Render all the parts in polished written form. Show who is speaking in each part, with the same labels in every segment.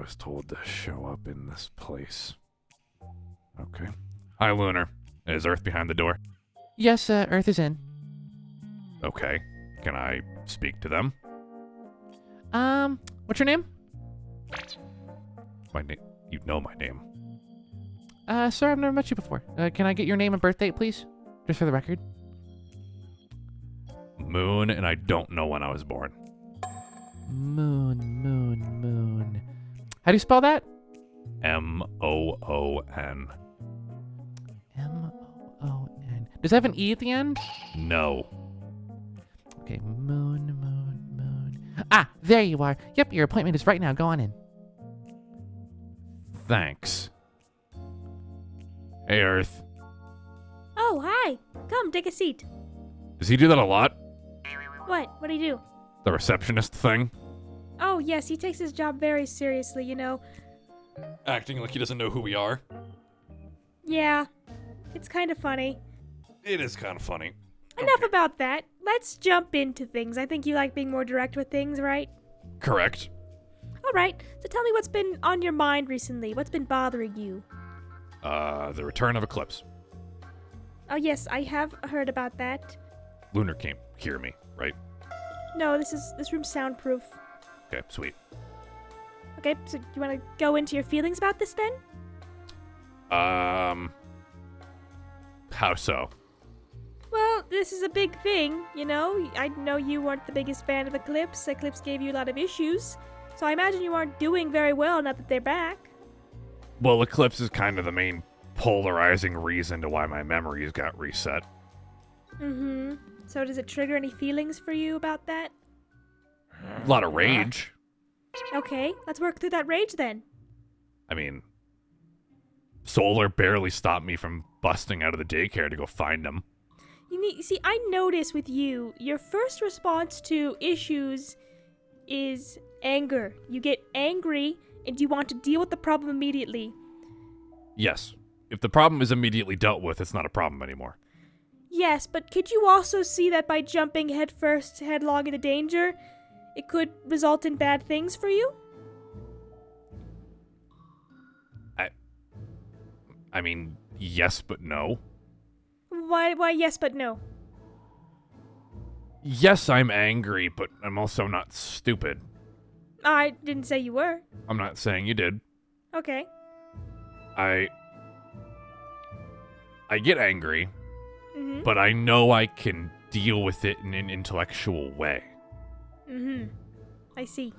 Speaker 1: was told to show up in this place. Okay. Hi, Lunar. Is Earth behind the door?
Speaker 2: Yes, Earth is in.
Speaker 1: Okay. Can I speak to them?
Speaker 2: What's your name?
Speaker 1: My name. You know my name.
Speaker 2: Sir, I've never met you before. Can I get your name and birth date, please? Just for the record.
Speaker 1: Moon, and I don't know when I was born.
Speaker 2: Moon. How do you spell that?
Speaker 1: M-O-O-N.
Speaker 2: M-O-O-N. Does it have an E at the end?
Speaker 1: No.
Speaker 2: Okay, moon. Ah, there you are. Yep, your appointment is right now. Go on in.
Speaker 1: Thanks. Hey, Earth.
Speaker 3: Oh, hi. Come, take a seat.
Speaker 1: Does he do that a lot?
Speaker 3: What? What do you do?
Speaker 1: The receptionist thing?
Speaker 3: Oh, yes, he takes his job very seriously,
Speaker 1: Acting like he doesn't know who we are?
Speaker 3: Yeah, it's kind of funny.
Speaker 1: It is kind of funny.
Speaker 3: Enough about that. Let's jump into things. I think you like being more direct with things, right?
Speaker 1: Correct.
Speaker 3: All right, so tell me what's been on your mind recently. What's been bothering you?
Speaker 1: The return of Eclipse.
Speaker 3: Oh, yes, I have heard about that.
Speaker 1: Lunar can't hear me, right?
Speaker 3: No, this room's soundproof.
Speaker 1: Okay, sweet.
Speaker 3: Okay, so you want to go into your feelings about this then?
Speaker 1: How so?
Speaker 3: Well, this is a big thing, I know you weren't the biggest fan of Eclipse. Eclipse gave you a lot of issues. So I imagine you aren't doing very well now that they're back.
Speaker 1: Well, Eclipse is kind of the main polarizing reason to why my memories got reset.
Speaker 3: Mm-hmm. So does it trigger any feelings for you about that?
Speaker 1: A lot of rage.
Speaker 3: Okay, let's work through that rage then.
Speaker 1: I mean, Solar barely stopped me from busting out of the daycare to go find him.
Speaker 3: See, I notice with you, your first response to issues is anger. You get angry and you want to deal with the problem immediately.
Speaker 1: Yes. If the problem is immediately dealt with, it's not a problem anymore.
Speaker 3: Yes, but could you also see that by jumping headlong into danger, it could result in bad things for you?
Speaker 1: I mean, yes, but no.
Speaker 3: Why yes, but no?
Speaker 1: Yes, I'm angry, but I'm also not stupid.
Speaker 3: I didn't say you were.
Speaker 1: I'm not saying you did.
Speaker 3: Okay.
Speaker 1: I get angry,
Speaker 3: Mm-hmm.
Speaker 1: but I know I can deal with it in an intellectual way.
Speaker 3: Mm-hmm. I see.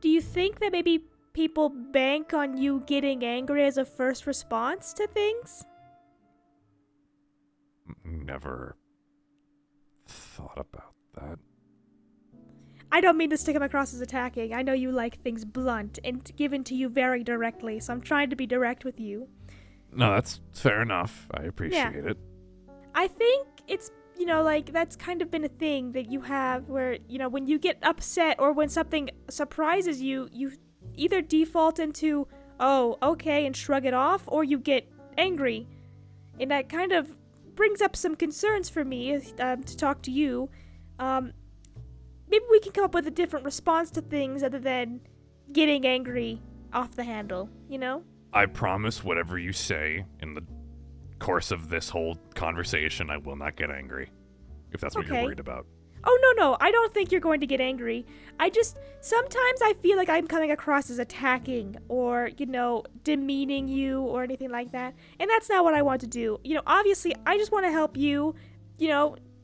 Speaker 3: Do you think that maybe people bank on you getting angry as a first response to things?
Speaker 1: Never thought about that.
Speaker 3: I don't mean to come across as attacking. I know you like things blunt and given to you very directly, so I'm trying to be direct with you.
Speaker 1: No, that's fair enough. I appreciate it.
Speaker 3: I think it's, that's kind of been a thing that you have where, when you get upset or when something surprises you, you either default into, oh, okay, and shrug it off, or you get angry. And that kind of brings up some concerns for me to talk to you. Maybe we can come up with a different response to things other than getting angry off the handle,
Speaker 1: I promise whatever you say in the course of this whole conversation, I will not get angry. If that's what you're worried about.
Speaker 3: Oh, no, I don't think you're going to get angry. Sometimes I feel like I'm coming across as attacking or, demeaning you or anything like that. And that's not what I want to do. Obviously, I just want to help you,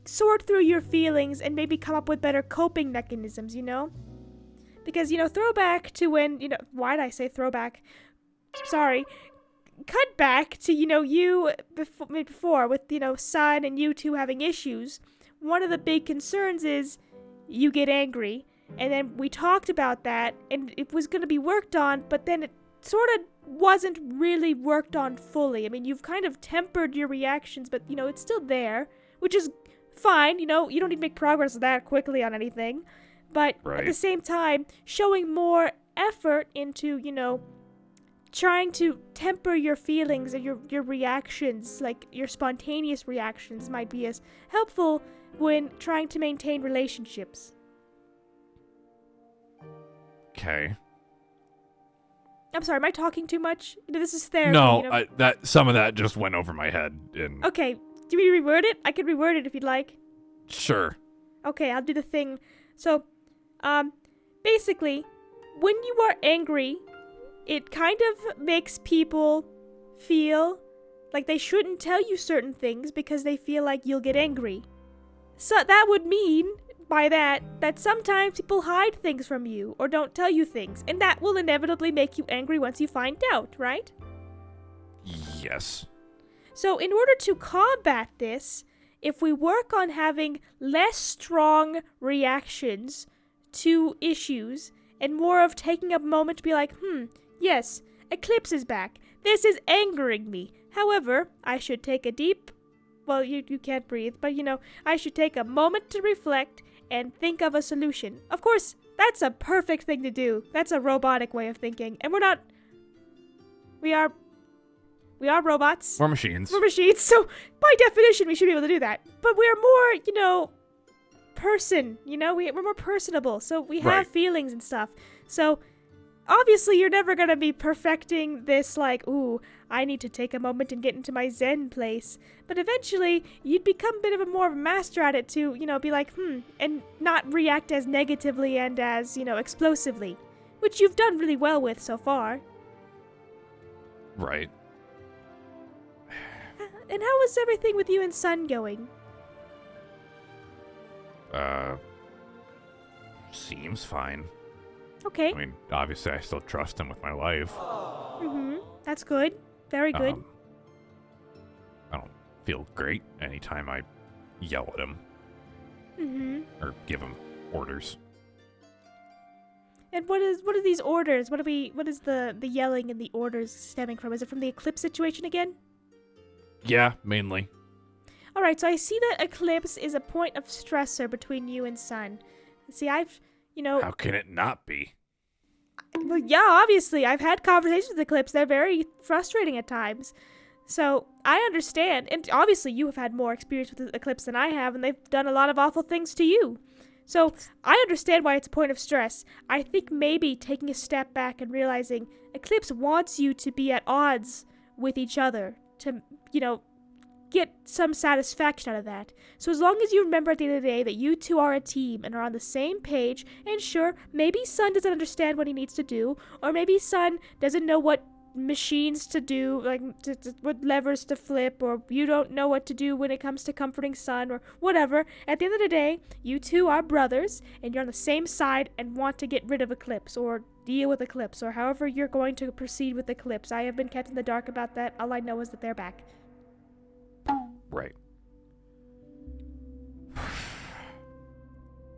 Speaker 3: sort through your feelings and maybe come up with better coping mechanisms, Because, throwback to when, why did I say throwback? Sorry. Cut back to, you before with, Sun and you two having issues. One of the big concerns is you get angry. And then we talked about that and it was going to be worked on, but then it sort of wasn't really worked on fully. I mean, you've kind of tempered your reactions, but, it's still there, which is fine. You don't need to make progress that quickly on anything. But at the same time, showing more effort into, trying to temper your feelings and your reactions, like your spontaneous reactions, might be as helpful when trying to maintain relationships.
Speaker 1: Okay.
Speaker 3: I'm sorry, am I talking too much? This is therapy.
Speaker 1: No,
Speaker 3: you know?
Speaker 1: some of that just went over my head. And
Speaker 3: Okay, do you mean to reword it? I can reword it if you'd like.
Speaker 1: sure.
Speaker 3: Okay, I'll do the thing. So, basically, when you are angry, it kind of makes people feel like they shouldn't tell you certain things because they feel like you'll get angry. So that would mean, by that sometimes people hide things from you or don't tell you things, and that will inevitably make you angry once you find out, right?
Speaker 1: Yes.
Speaker 3: So in order to combat this, if we work on having less strong reactions to issues and more of taking a moment to be like, yes, Eclipse is back. This is angering me. However, I should take a deep... Well, you can't breathe, but I should take a moment to reflect and think of a solution. Of course, that's a perfect thing to do. That's a robotic way of thinking. And we're not... We are robots.
Speaker 1: We're machines.
Speaker 3: We're machines, so by definition we should be able to do that. But we're more, person, we're more personable, so we have
Speaker 1: Right.
Speaker 3: feelings and stuff. So obviously you're never gonna be perfecting this like, ooh, I need to take a moment and get into my zen place. But eventually you'd become a bit of a more of a master at it to, be like, and not react as negatively and as, explosively. Which you've done really well with so far.
Speaker 1: Right.
Speaker 3: And how is everything with you and Sun going?
Speaker 1: Seems fine.
Speaker 3: Okay.
Speaker 1: I mean, obviously I still trust him with my life.
Speaker 3: That's good. Very good.
Speaker 1: I don't feel great anytime I yell at him. Or give him orders.
Speaker 3: And what are these orders? What is the yelling and the orders stemming from? Is it from the Eclipse situation again?
Speaker 1: Yeah, mainly.
Speaker 3: Alright, so I see that Eclipse is a point of stressor between you and Sun. See,
Speaker 1: How can it not be?
Speaker 3: well, yeah, obviously, I've had conversations with Eclipse. They're very frustrating at times. So, I understand. And obviously, you have had more experience with Eclipse than I have, and they've done a lot of awful things to you. So, I understand why it's a point of stress. I think maybe taking a step back and realizing Eclipse wants you to be at odds with each other to, get some satisfaction out of that. So as long as you remember at the end of the day that you two are a team and are on the same page, and sure, maybe Sun doesn't understand what he needs to do, or maybe Sun doesn't know what machines to do, like what levers to flip, or you don't know what to do when it comes to comforting Sun, or whatever. At the end of the day, you two are brothers, and you're on the same side and want to get rid of Eclipse, or deal with Eclipse, or however you're going to proceed with Eclipse. I have been kept in the dark about that. All I know is that they're back.
Speaker 1: Right.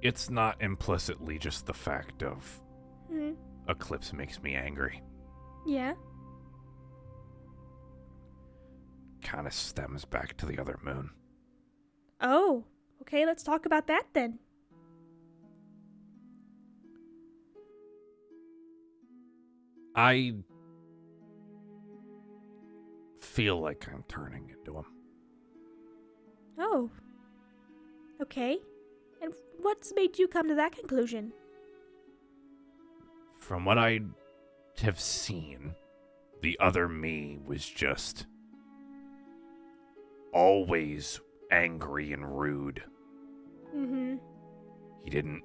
Speaker 1: It's not implicitly just the fact of Eclipse makes me angry.
Speaker 3: Yeah?
Speaker 1: Kind of stems back to the other moon.
Speaker 3: Oh, okay, let's talk about that then.
Speaker 1: I feel like I'm turning into him.
Speaker 3: Oh. Okay. And what's made you come to that conclusion?
Speaker 1: From what I have seen, the other me was just always angry and rude. He didn't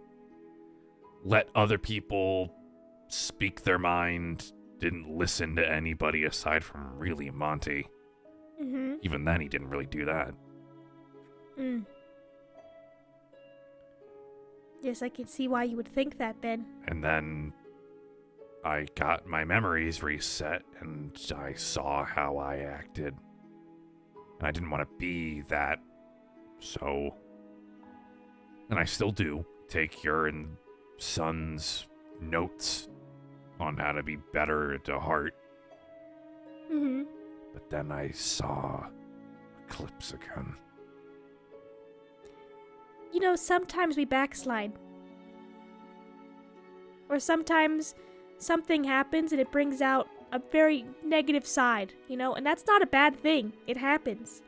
Speaker 1: let other people speak their mind, didn't listen to anybody aside from really Monty. Even then, he didn't really do that.
Speaker 3: Yes, I can see why you would think that then.
Speaker 1: And then I got my memories reset, and I saw how I acted. And I didn't want to be that, so... And I still do take your and Son's notes on how to be better to heart. But then I saw Eclipse again.
Speaker 3: Sometimes we backslide. Or sometimes something happens and it brings out a very negative side, and that's not a bad thing. It happens.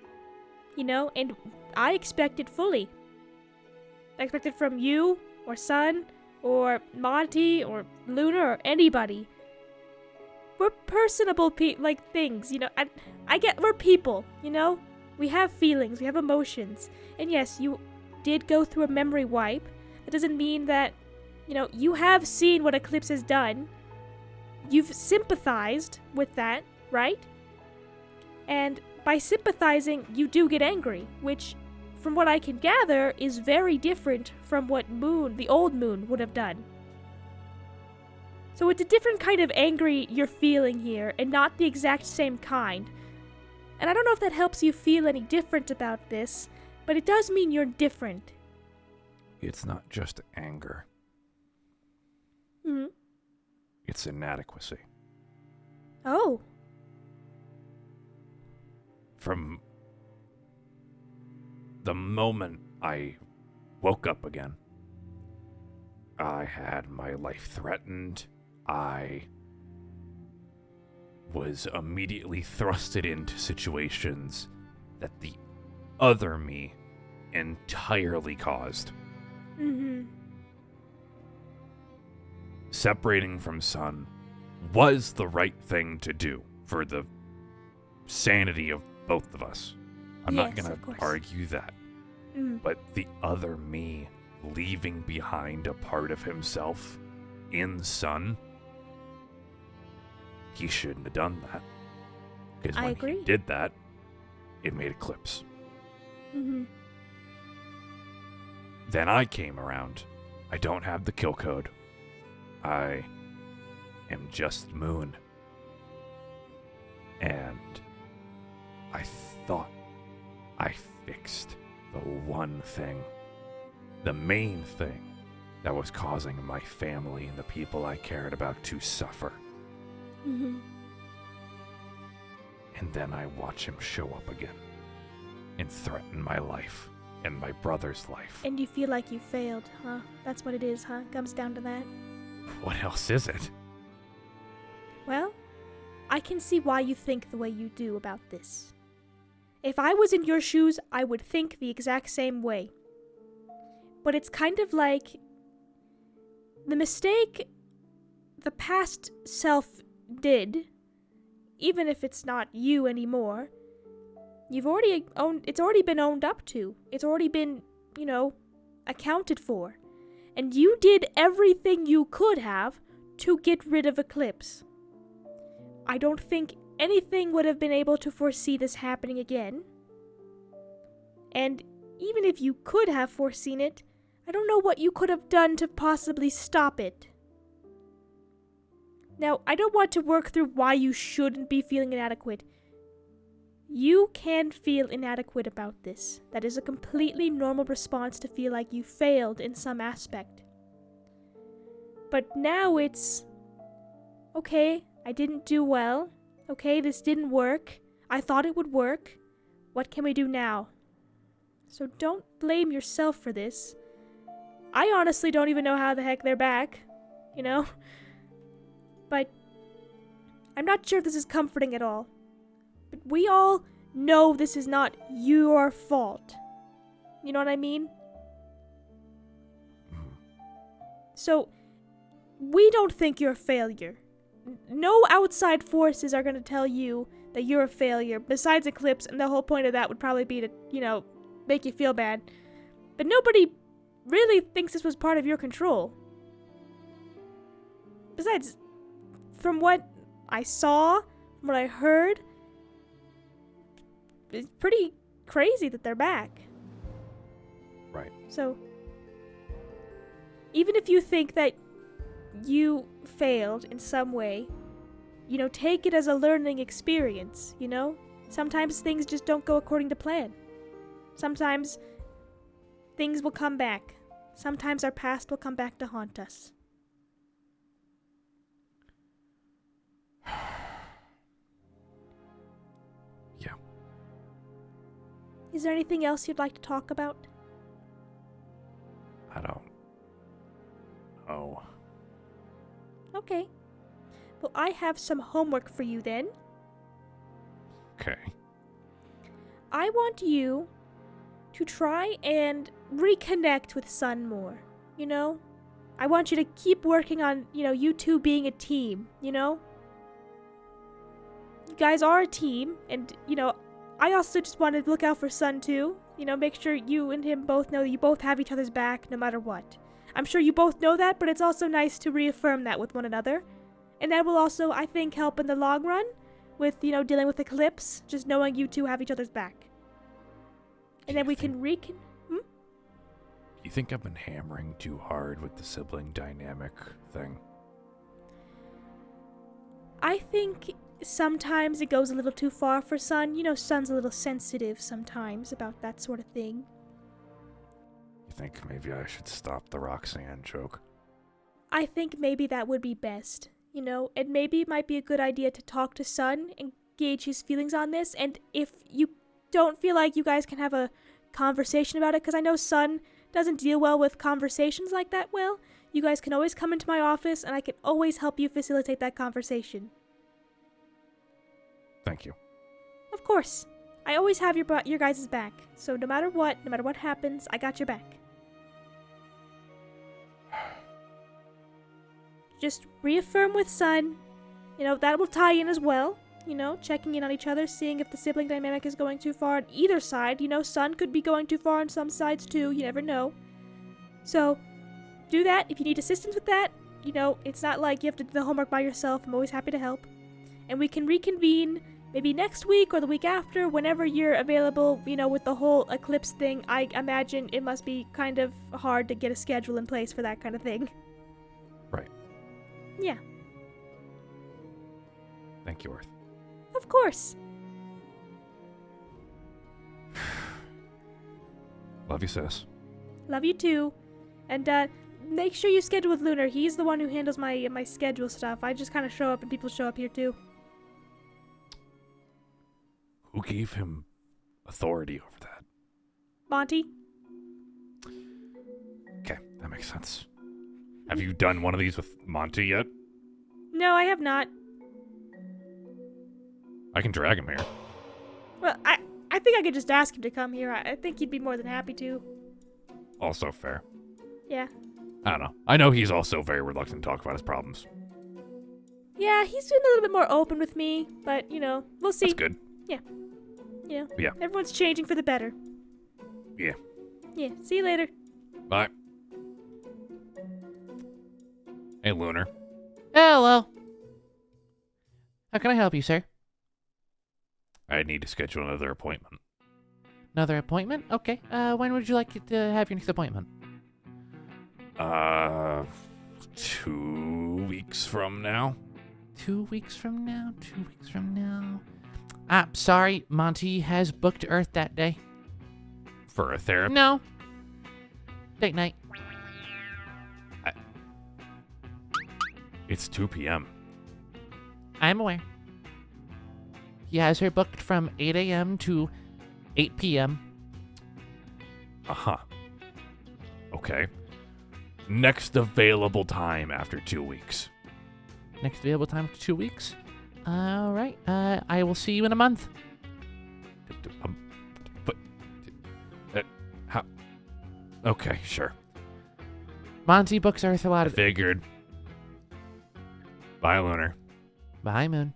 Speaker 3: And I expect it fully. I expect it from you, or Sun, or Monty, or Lunar, or anybody. we're personable things, you know. I get we're people, you know. We have feelings, we have emotions. And yes, you did go through a memory wipe. That doesn't mean that, you know, you have seen what Eclipse has done. You've sympathized with that, right? And by sympathizing, you do get angry, which, from what I can gather, is very different from what the old Moon, would have done. So it's a different kind of angry you're feeling here, and not the exact same kind. And I don't know if that helps you feel any different about this, but it does mean you're different.
Speaker 1: It's not just anger.
Speaker 3: Hmm.
Speaker 1: It's inadequacy.
Speaker 3: Oh.
Speaker 1: From the moment I woke up again, I had my life threatened. I was immediately thrusted into situations that the other me entirely caused.
Speaker 3: Mm-hmm.
Speaker 1: Separating from Sun was the right thing to do for the sanity of both of us. I'm not
Speaker 3: Yes,
Speaker 1: going
Speaker 3: of
Speaker 1: to
Speaker 3: course.
Speaker 1: argue that.
Speaker 3: Mm.
Speaker 1: But the other me leaving behind a part of himself in Sun, he shouldn't have done that. Because
Speaker 3: I
Speaker 1: when
Speaker 3: agree.
Speaker 1: he did that, it made Eclipse.
Speaker 3: Mm-hmm.
Speaker 1: Then I came around. I don't have the kill code. I am just Moon. And I thought I fixed the one thing, the main thing that was causing my family and the people I cared about to suffer.
Speaker 3: Mm-hmm.
Speaker 1: And then I watch him show up again and threaten my life and my brother's life.
Speaker 3: And you feel like you failed, huh? That's what it is, huh? Comes down to that.
Speaker 1: What else is it?
Speaker 3: Well, I can see why you think the way you do about this. If I was in your shoes, I would think the exact same way. But it's kind of like the mistake the past self did, even if it's not you anymore, it's already been owned up to. It's already been, you know, accounted for. And you did everything you could have to get rid of Eclipse. I don't think anything would have been able to foresee this happening again. And even if you could have foreseen it, I don't know what you could have done to possibly stop it. Now, I don't want to work through why you shouldn't be feeling inadequate. You can feel inadequate about this. That is a completely normal response to feel like you failed in some aspect. But now it's, okay, I didn't do well. Okay, this didn't work. I thought it would work. What can we do now? So don't blame yourself for this. I honestly don't even know how the heck they're back, you know? But I'm not sure if this is comforting at all. But we all know this is not your fault. You know what I mean? So, we don't think you're a failure. No outside forces are going to tell you that you're a failure, besides Eclipse, and the whole point of that would probably be to, you know, make you feel bad. But nobody really thinks this was part of your control. Besides, from what I saw, from what I heard, it's pretty crazy that they're back.
Speaker 1: Right.
Speaker 3: So, even if you think that you failed in some way, you know, take it as a learning experience, you know? Sometimes things just don't go according to plan. Sometimes things will come back. Sometimes our past will come back to haunt us.
Speaker 1: Yeah.
Speaker 3: Is there anything else you'd like to talk about?
Speaker 1: I don't know.
Speaker 3: Okay. Well, I have some homework for you then.
Speaker 1: Okay.
Speaker 3: I want you to try and reconnect with Sun more, you know? I want you to keep working on, you know, you two being a team, you know? you guys are a team, and, I also just want to look out for Sun, too. Make sure you and him both know that you both have each other's back no matter what. I'm sure you both know that, but it's also nice to reaffirm that with one another. And that will also, I think, help in the long run with, dealing with Eclipse, just knowing you two have each other's back. And then we can
Speaker 1: You think I've been hammering too hard with the sibling dynamic thing?
Speaker 3: I think sometimes it goes a little too far for Sun. Sun's a little sensitive sometimes about that sort of thing.
Speaker 1: You think maybe I should stop the Roxanne joke?
Speaker 3: I think maybe that would be best, and maybe it might be a good idea to talk to Sun and gauge his feelings on this, and if you don't feel like you guys can have a conversation about it, because I know Sun doesn't deal well with conversations like that well, you guys can always come into my office, and I can always help you facilitate that conversation.
Speaker 1: Thank you.
Speaker 3: Of course. I always have your guys' back, so no matter what happens, I got your back. Just reaffirm with Sun. That will tie in as well. Checking in on each other, seeing if the sibling dynamic is going too far on either side. Sun could be going too far on some sides too. You never know. So, do that. If you need assistance with that, it's not like you have to do the homework by yourself. I'm always happy to help. And we can reconvene maybe next week or the week after, whenever you're available, with the whole Eclipse thing. I imagine it must be kind of hard to get a schedule in place for that kind of thing.
Speaker 1: Right.
Speaker 3: Yeah.
Speaker 1: Thank you, Earth.
Speaker 3: Of course.
Speaker 1: Love you, sis.
Speaker 3: Love you too. And make sure you schedule with Lunar. He's the one who handles my schedule stuff. I just kind of show up and people show up here too.
Speaker 1: Who gave him authority over that?
Speaker 3: Monty?
Speaker 1: Okay, that makes sense. Have you done one of these with Monty yet?
Speaker 3: No, I have not.
Speaker 1: I can drag him here.
Speaker 3: Well, I think I could just ask him to come here. I think he'd be more than happy to.
Speaker 1: Also fair.
Speaker 3: Yeah.
Speaker 1: I don't know. I know he's also very reluctant to talk about his problems.
Speaker 3: Yeah, he's been a little bit more open with me, but, we'll see.
Speaker 1: That's good.
Speaker 3: Yeah.
Speaker 1: Yeah.
Speaker 3: Everyone's changing for the better.
Speaker 1: Yeah.
Speaker 3: Yeah, see you later.
Speaker 1: Bye. Hey, Lunar.
Speaker 2: Hello. How can I help you, sir?
Speaker 1: I need to schedule another appointment.
Speaker 2: Another appointment? Okay. When would you like to have your next appointment?
Speaker 1: 2 weeks from now.
Speaker 2: 2 weeks from now? 2 weeks from now? Sorry, Monty has booked Earth that day.
Speaker 1: For a therapy?
Speaker 2: No. Date night.
Speaker 1: It's 2 p.m.
Speaker 2: I'm aware. He has her booked from 8 a.m. to 8 p.m.
Speaker 1: Uh-huh. Okay. Next available time after 2 weeks.
Speaker 2: Next available time for 2 weeks? All right. I will see you in a month.
Speaker 1: But... how... Okay, sure.
Speaker 2: Monty books Earth a lot of...
Speaker 1: Figured. Bye, Lunar.
Speaker 2: Bye, Moon.